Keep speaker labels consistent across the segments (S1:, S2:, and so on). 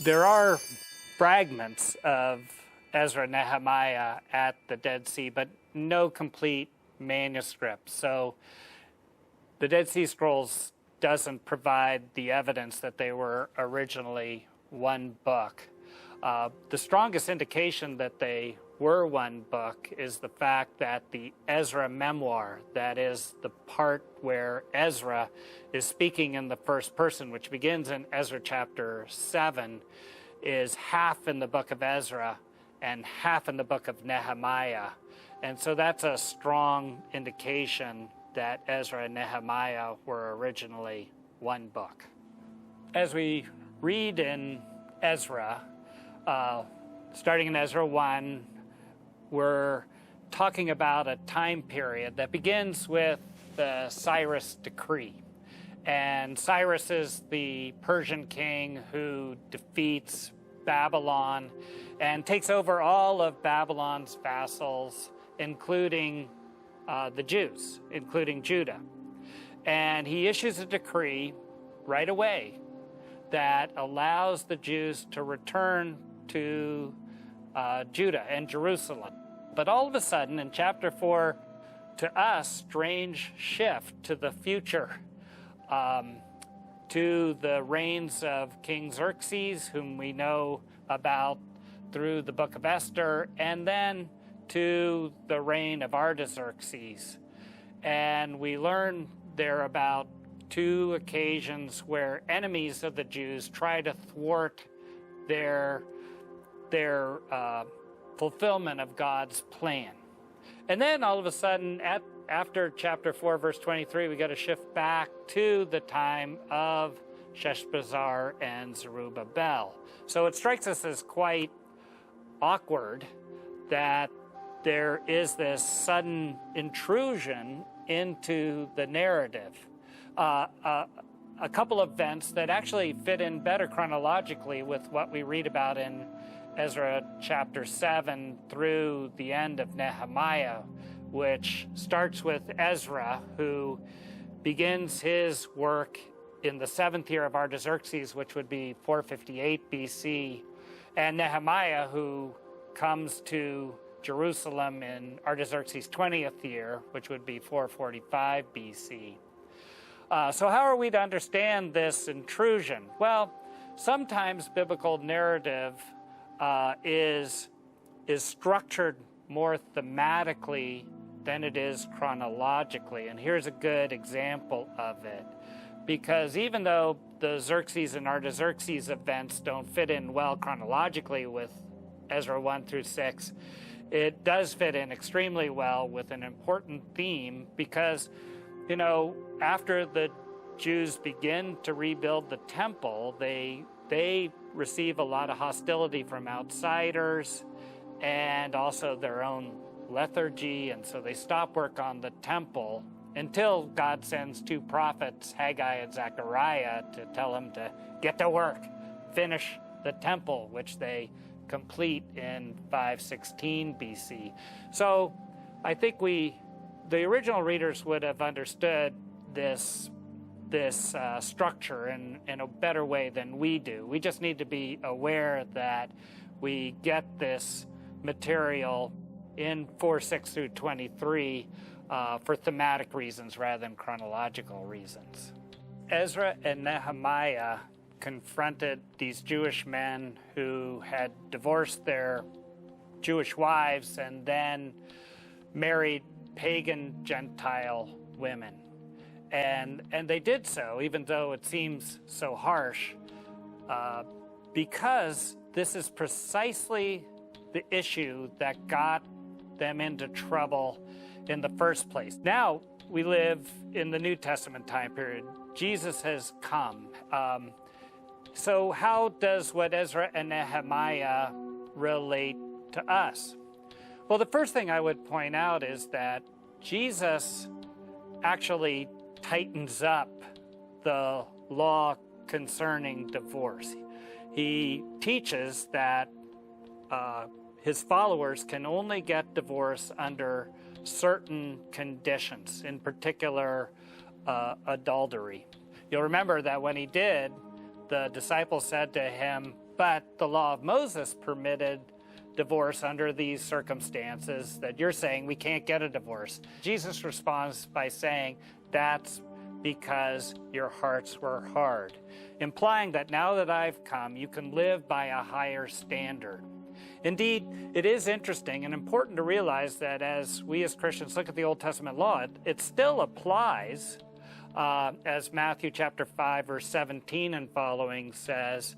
S1: There are fragments of Ezra and Nehemiah at the Dead Sea, but no complete manuscript. So the Dead Sea Scrolls doesn't provide the evidence that they were originally one book. The strongest indication that they were one book is the fact that the Ezra memoir, that is the part where Ezra is speaking in the first person, which begins in Ezra chapter 7, is half in the book of Ezra and half in the book of Nehemiah. And so that's a strong indication that Ezra and Nehemiah were originally one book. As we read in Ezra, starting in Ezra 1, we're talking about a time period that begins with the Cyrus decree. And Cyrus is the Persian king who defeats Babylon and takes over all of Babylon's vassals, including the Jews, including Judah. And he issues a decree right away that allows the Jews to return to Judah and Jerusalem. But all of a sudden, in chapter 4, to us, strange shift to the future, to the reigns of King Xerxes, whom we know about through the book of Esther, and then to the reign of Artaxerxes. And we learn there about two occasions where enemies of the Jews try to thwart their fulfillment of God's plan. And then all of a sudden, after chapter 4, verse 23, we got to shift back to the time of Sheshbazzar and Zerubbabel. So it strikes us as quite awkward that there is this sudden intrusion into the narrative. A couple of events that actually fit in better chronologically with what we read about in Ezra chapter 7 through the end of Nehemiah, which starts with Ezra, who begins his work in the 7th year of Artaxerxes, which would be 458 BC, and Nehemiah, who comes to Jerusalem in Artaxerxes' 20th year, which would be 445 BC. So how are we to understand this intrusion? Well, sometimes biblical narrative is structured more thematically than it is chronologically. And here's a good example of it. Because even though the Xerxes and Artaxerxes events don't fit in well chronologically with Ezra 1 through 6, it does fit in extremely well with an important theme because, you know, after the Jews begin to rebuild the temple, they receive a lot of hostility from outsiders and also their own lethargy, and so they stop work on the temple until God sends two prophets, Haggai and Zechariah, to tell them to get to work, finish the temple, which they complete in 516 BC. So I think the original readers would have understood this structure in a better way than we do. We just need to be aware that we get this material in 4:6 through 23 for thematic reasons rather than chronological reasons. Ezra and Nehemiah confronted these Jewish men who had divorced their Jewish wives and then married pagan Gentile women. And they did so, even though it seems so harsh, because this is precisely the issue that got them into trouble in the first place. Now we live in the New Testament time period. Jesus has come. So how does what Ezra and Nehemiah relate to us? Well, the first thing I would point out is that Jesus actually tightens up the law concerning divorce. He teaches that his followers can only get divorce under certain conditions, in particular adultery. You'll remember that when he did, the disciples said to him, But the law of Moses permitted divorce under these circumstances that you're saying we can't get a divorce. Jesus responds by saying that's because your hearts were hard, implying that now that I've come, you can live by a higher standard. Indeed, it is interesting and important to realize that as we as Christians look at the Old Testament law, it still applies, as Matthew chapter 5, verse 17 and following says,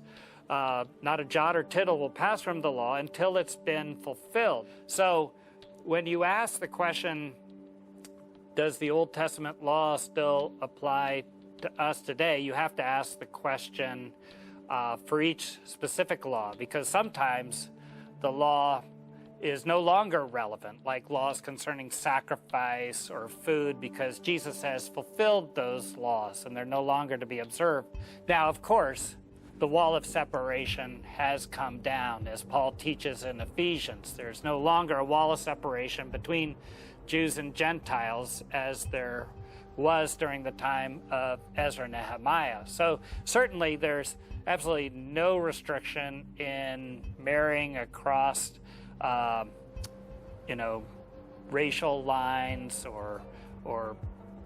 S1: not a jot or tittle will pass from the law until it's been fulfilled. So when you ask the question, does the Old Testament law still apply to us today, you have to ask the question for each specific law, because sometimes the law is no longer relevant, like laws concerning sacrifice or food, because Jesus has fulfilled those laws and they're no longer to be observed. Now, of course, the wall of separation has come down, as Paul teaches in Ephesians. There's no longer a wall of separation between Jews and Gentiles as there was during the time of Ezra and Nehemiah. So certainly there's absolutely no restriction in marrying across, racial lines or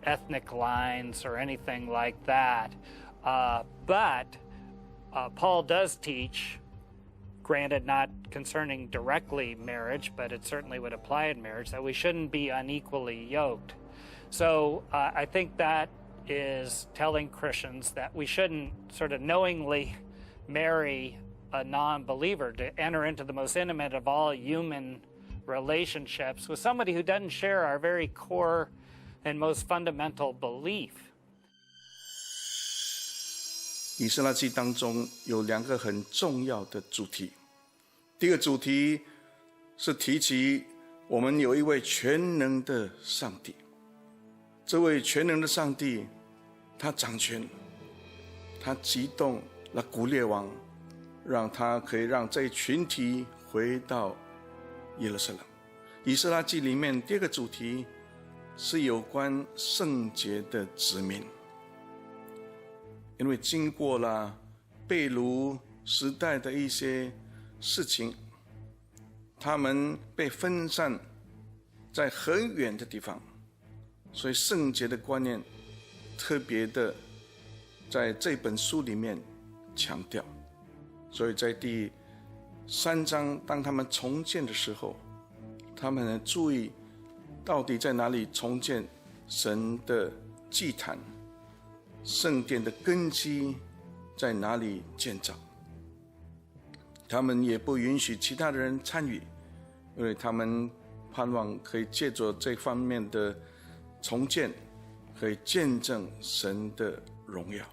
S1: ethnic lines or anything like that. But Paul does teach, granted not concerning directly marriage, but it certainly would apply in marriage, that we shouldn't be unequally yoked. So I think that is telling Christians that we shouldn't sort of knowingly marry a non-believer to enter into the most intimate of all human relationships with somebody who doesn't share our very core and most fundamental belief.
S2: 以斯拉记当中有两个很重要的主题。第一个主题是提起我们有一位全能的上帝，这位全能的上帝他掌权，他激动了古列王，让他可以让这一群体回到耶路撒冷。以斯拉记里面第二个主题是有关圣洁的子民，因为经过了被掳时代的一些事情，他们被分散在很远的地方，所以圣洁的观念特别的在这本书里面强调。所以在第3章当他们重建的时候，他们注意到底在哪里重建神的祭坛，圣殿的根基在哪里建造。他们也不允许其他的人参与，因为他们盼望可以借着这方面的重建，可以见证神的荣耀。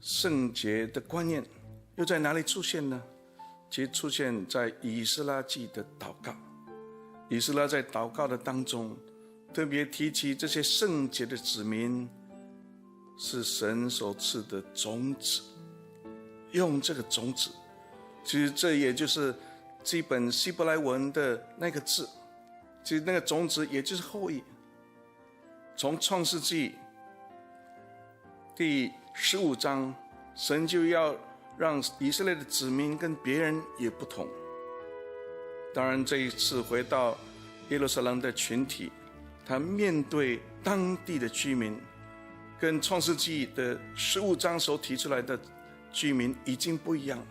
S2: 圣洁的观念又在哪里出现呢？其实出现在以斯拉记的祷告。以斯拉在祷告的当中特别提起这些圣洁的子民是神所赐的种子，用这个种子，其实这也就是基本希伯来文的那个字，其实那个种子也就是后裔。从创世纪第15章，神就要让以色列的子民跟别人也不同。当然这一次回到耶路撒冷的群体，他面对当地的居民跟创世纪的15章所提出来的居民已经不一样了，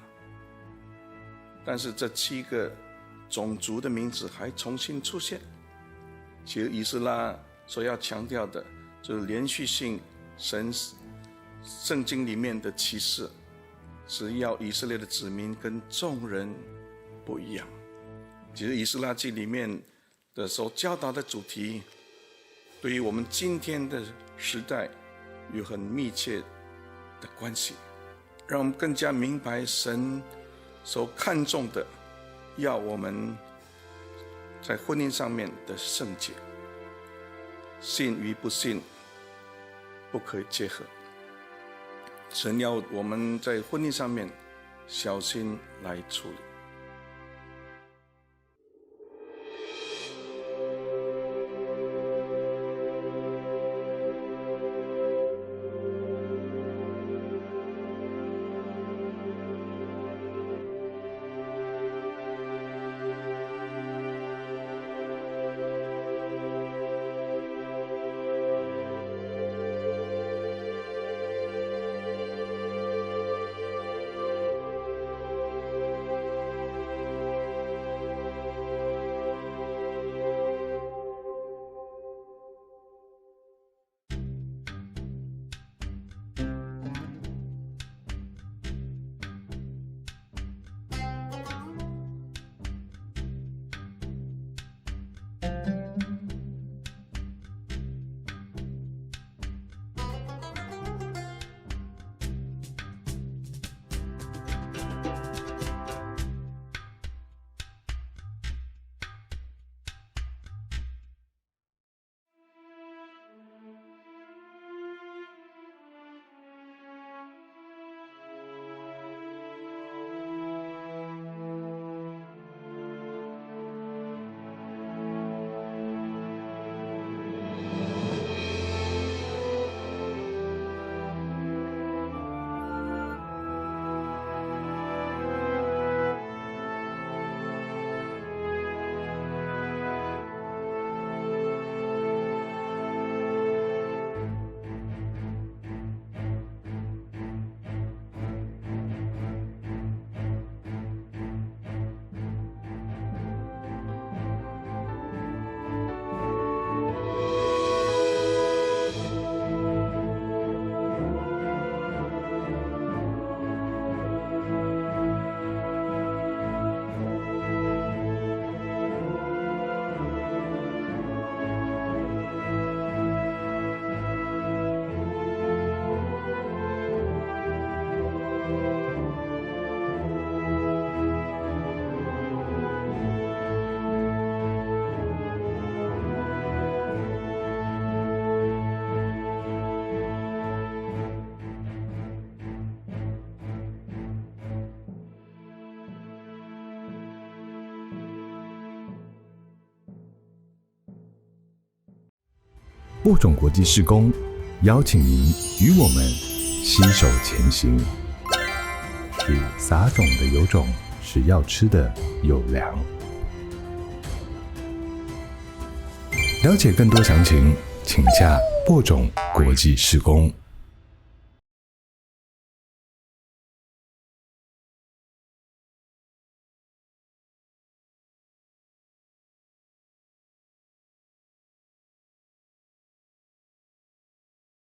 S2: 但是这7个种族的名字还重新出现。其实以斯拉所要强调的就是连续性，神圣经里面的启示是要以色列的子民跟众人不一样。其实以斯拉记里面的所教导的主题对于我们今天的时代有很密切的关系，让我们更加明白神所看重的要我们在婚姻上面的圣洁，信与不信不可以结合。神要我们在婚姻上面小心来处理。
S3: 播种国际事工邀请您与我们携手前行，是撒种的有种，是要吃的有粮。了解更多详情，请洽播种国际事工。